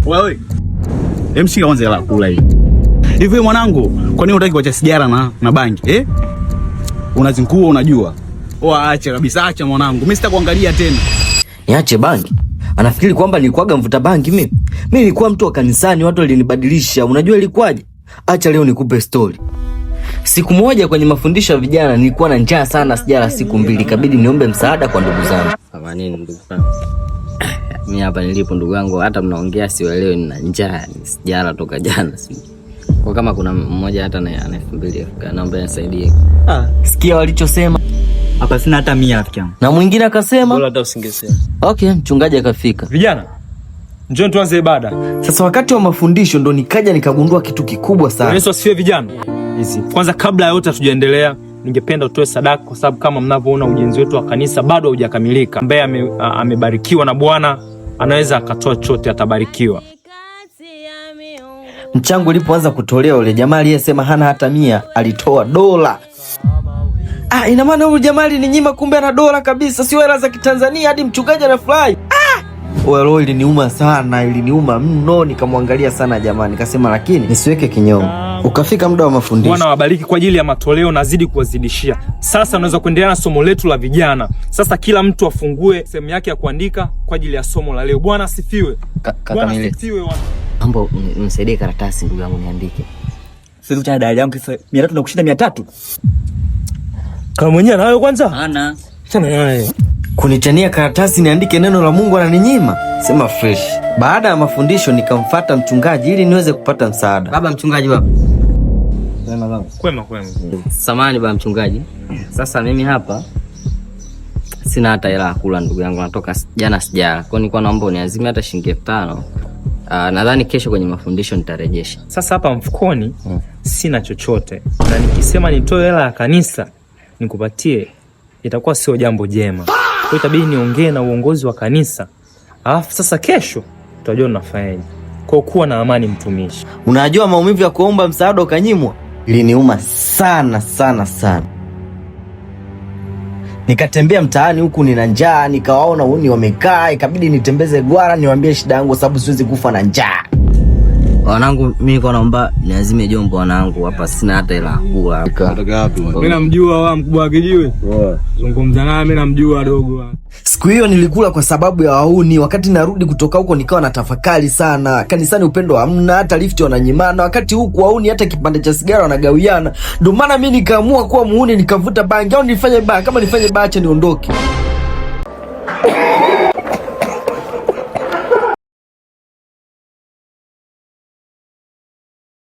Wewe. Mshika kwanza hela kula hii. Hivi mwanangu, kwa nini unataka kuacha sigara na bangi? Unazingua unajua. Acha kabisa, acha mwanangu. Mimi sitakuangalia tena. Niache bangi? Anafikiri kwamba nilikuwaga mvuta bangi mimi? Mimi nilikuwa mtu wa kanisani, watu walinibadilisha. Unajua ilikuwaje? Acha leo nikupe story. Siku moja kwenye mafundisho ya vijana nilikuwa na njaa sana, sijala siku 2, ikabidi niombe msaada kwa ndugu zangu. Kama nini ndugu zangu? Mimi hapa nilipo ndugu yangu, hata mnaongea sielewi, nina njaa, sijala toka jana sijui. Kwa kama kuna mmoja hata na 2000 naomba nisaidie. Sikia walichosema. Hapa sina hata 100 rafiki yangu. Na mwingine akasema bora hata usingesema. Okay, mchungaji akafika. Vijana, njoo tuanze ibada. Sasa wakati wa mafundisho ndo nikaja nikagundua kitu kikubwa sana. Yesu asifiwe vijana. Hizi. Kwanza kabla ya yote tujaendelea, ningependa utoe sadaka kwa sababu kama mnavyoona ujenzi wetu wa kanisa bado haujakamilika. Ambaye amebarikiwa na Bwana anaweza akatoa chote, atabarikiwa. Mchango ulipoanza kutolewa, yule jamaa aliyesema hana hata 100 alitoa dola. Ina maana huyu jamaa alininyima, kumbe ana dola kabisa, sio hela za Kitanzania. Hadi mchungaji anafurahi. Roho iliniuma sana, iliniuma mno. Nikamwangalia sana jamaa, nikasema lakini nisiweke kinyongo. Ukafika muda wa mafundisho. Bwana wabariki kwa ajili ya matoleo, nazidi kuwazidishia. Sasa unaweza kuendelea na somo letu la vijana. Sasa kila mtu afungue sehemu yake ya kuandika kwa ajili ya somo la leo. Bwana asifiwe. Bwana asifiwe. Mambo nisaidie karatasi ndugu yangu niandike. Sasa utana dada yangu 300 na kushinda 300. Kama mwenyewe nayo kwanza? Hana. Sana nayo. Kunitania karatasi niandike neno la Mungu ananinyima. Sema fresh. Baada ya mafundisho nikamfuata mchungaji ili niweze kupata msaada. Baba mchungaji baba. Kwema. Samahani baba mchungaji. Sasa mimi hapa sina hata hela kula ndugu yangu, natoka jana sijala. Kwa nilikuwa naomba uniazime hata shilingi 5000. Nadhani kesho kwenye mafundisho nitarejesha. Sasa hapa mfukoni sina chochote. Na nikisema nitoe hela ya kanisa nikupatie itakuwa sio jambo jema. Kwa itabidi niongee na uongozi wa kanisa. Alafu sasa kesho tutajua tunafanyaje. Kwa kuwa na amani mtumishi. Unajua maumivu ya kuomba msaada ukanyimwa? Iliniuma sana sana sana. Nikatembea mtaani huku nina njaa, nikawaona woni wamekaa, ikabidi nitembeze gwara niwaambie shida yangu sababu siwezi kufa na njaa. Wanangu mimi niko naomba niazime jombo wanangu, hapa sina hata hela kula. Nataka wapi? Mimi namjua wa mkubwa wa kijiwe. Zungumza naye, mimi namjua dogo. Siku hiyo nilikula kwa sababu ya wauni. Wakati narudi kutoka huko nikawa natafakari sana. Kanisani upendo hamna, hata lift wananyimana, wakati huku wauni hata kipande cha sigara wanagawiana. Ndio maana mimi nikaamua kuwa muuni, nikavuta bangi au nifanye baya. Kama nifanye baya acha niondoke.